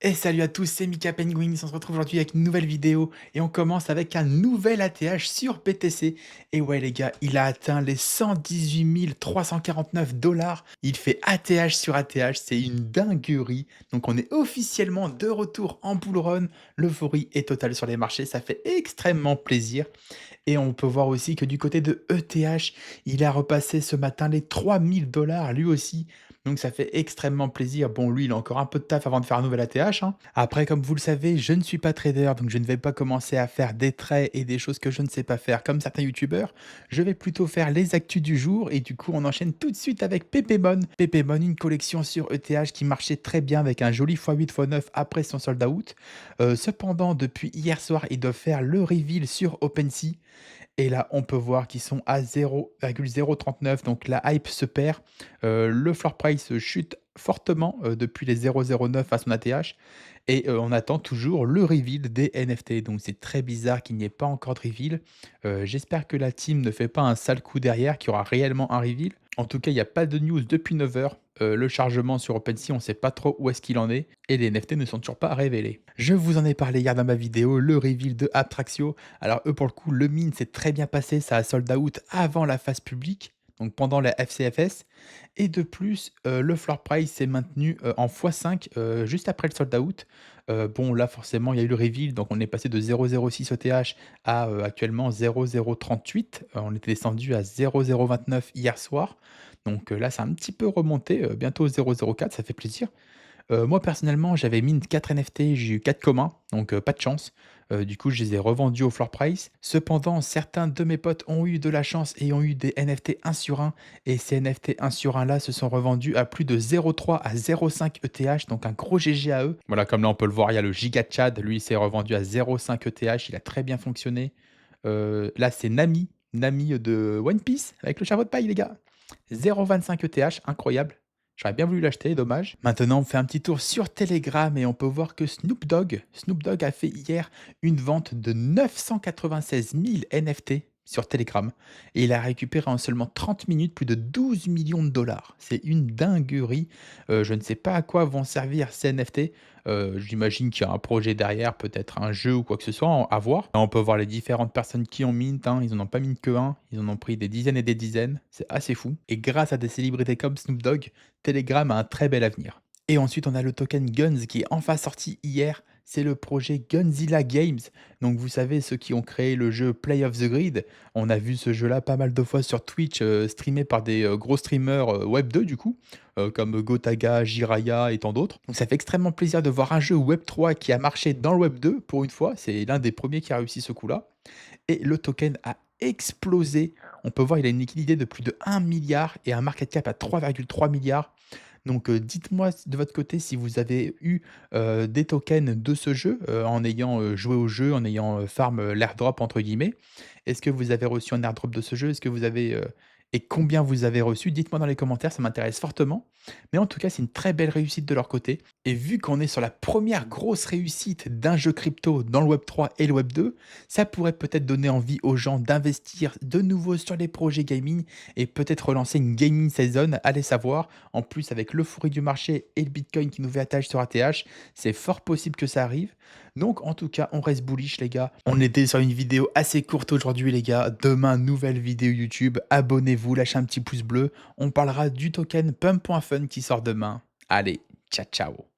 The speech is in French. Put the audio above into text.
Et salut à tous, c'est Mika Penguin, on se retrouve aujourd'hui avec une nouvelle vidéo et on commence avec un nouvel ATH sur BTC. Et ouais les gars, il a atteint les 118 349 $. Il fait ATH sur ATH, c'est une dinguerie. Donc on est officiellement de retour en bull run, l'euphorie est totale sur les marchés, ça fait extrêmement plaisir. Et on peut voir aussi que du côté de ETH, il a repassé ce matin les 3000 $ lui aussi. Donc ça fait extrêmement plaisir. Bon, lui, il a encore un peu de taf avant de faire un nouvel ATH, hein. Après, comme vous le savez, je ne suis pas trader, donc je ne vais pas commencer à faire des traits et des choses que je ne sais pas faire comme certains youtubeurs. Je vais plutôt faire les actus du jour et du coup, on enchaîne tout de suite avec Pepemon. Pepemon, une collection sur ETH qui marchait très bien avec un joli x8 x9 après son sold out. Cependant, depuis hier soir, ils doivent faire le reveal sur OpenSea. Et là, on peut voir qu'ils sont à 0,039, donc la hype se perd. Le floor price chute fortement depuis les 0,09 à son ATH. Et on attend toujours le reveal des NFT. Donc c'est très bizarre qu'il n'y ait pas encore de reveal. J'espère que la team ne fait pas un sale coup derrière, qu'il y aura réellement un reveal. En tout cas, il n'y a pas de news depuis 9 heures. Le chargement sur OpenSea, on ne sait pas trop où est-ce qu'il en est. Et les NFT ne sont toujours pas révélés. Je vous en ai parlé hier dans ma vidéo, le reveal de Abtraxio. Alors eux, pour le coup, le mine s'est très bien passé. Ça a sold out avant la phase publique, donc pendant la FCFS. Et de plus, le floor price s'est maintenu en x5 juste après le sold out. Bon, là, forcément, il y a eu le reveal, donc on est passé de 0,06 ETH à actuellement 0,038. On était descendu à 0,029 hier soir. Donc là, c'est un petit peu remonté, bientôt 0,04, ça fait plaisir. Moi personnellement, j'avais mint 4 NFT, j'ai eu 4 communs, donc pas de chance. Du coup, je les ai revendus au floor price. Cependant, certains de mes potes ont eu de la chance et ont eu des NFT 1 sur 1 et ces NFT 1 sur 1 là se sont revendus à plus de 0,3 à 0,5 ETH, donc un gros GG à eux. Voilà, comme là on peut le voir, il y a le Giga Chad, lui il s'est revendu à 0,5 ETH, il a très bien fonctionné. Là c'est Nami, Nami de One Piece avec le chapeau de paille les gars. 0,25 ETH, incroyable. J'aurais bien voulu l'acheter, dommage. Maintenant, on fait un petit tour sur Telegram et on peut voir que Snoop Dogg a fait hier une vente de 996 000 NFT sur Telegram et il a récupéré en seulement 30 minutes plus de 12 millions de dollars. C'est une dinguerie. Je ne sais pas à quoi vont servir ces NFT. J'imagine qu'il y a un projet derrière, peut-être un jeu ou quoi que ce soit, à voir. Là, on peut voir les différentes personnes qui ont mint, hein. Ils n'en ont pas mint que un, ils en ont pris des dizaines et des dizaines. C'est assez fou. Et grâce à des célébrités comme Snoop Dogg, Telegram a un très bel avenir. Et ensuite, on a le token Guns qui est enfin sorti hier. C'est le projet Gunzilla Games. Donc, vous savez, ceux qui ont créé le jeu Play of the Grid. On a vu ce jeu-là pas mal de fois sur Twitch, streamé par des gros streamers Web 2, du coup, comme Gotaga, Jiraya et tant d'autres. Donc, ça fait extrêmement plaisir de voir un jeu Web 3 qui a marché dans le Web 2 pour une fois. C'est l'un des premiers qui a réussi ce coup-là. Et le token a explosé. On peut voir, il a une liquidité de plus de 1 milliard et un market cap à 3,3 milliards. Donc, dites-moi de votre côté si vous avez eu, des tokens de ce jeu, en ayant, joué au jeu, en ayant, farm, «l'airdrop» entre guillemets. Est-ce que vous avez reçu un airdrop de ce jeu? Est-ce que vous avez, et combien vous avez reçu? Dites-moi dans les commentaires, ça m'intéresse fortement. Mais en tout cas, c'est une très belle réussite de leur côté et vu qu'on est sur la première grosse réussite d'un jeu crypto dans le web 3 et le web 2, ça pourrait peut-être donner envie aux gens d'investir de nouveau sur les projets gaming et peut-être relancer une gaming season, allez savoir. En plus, avec l'euphorie du marché et le Bitcoin qui nous fait attache sur ATH, c'est fort possible que ça arrive. Donc, en tout cas, on reste bullish, les gars. On était sur une vidéo assez courte aujourd'hui, les gars. Demain, nouvelle vidéo YouTube. Abonnez-vous, lâchez un petit pouce bleu. On parlera du token Pump.fun qui sort demain. Allez, ciao, ciao.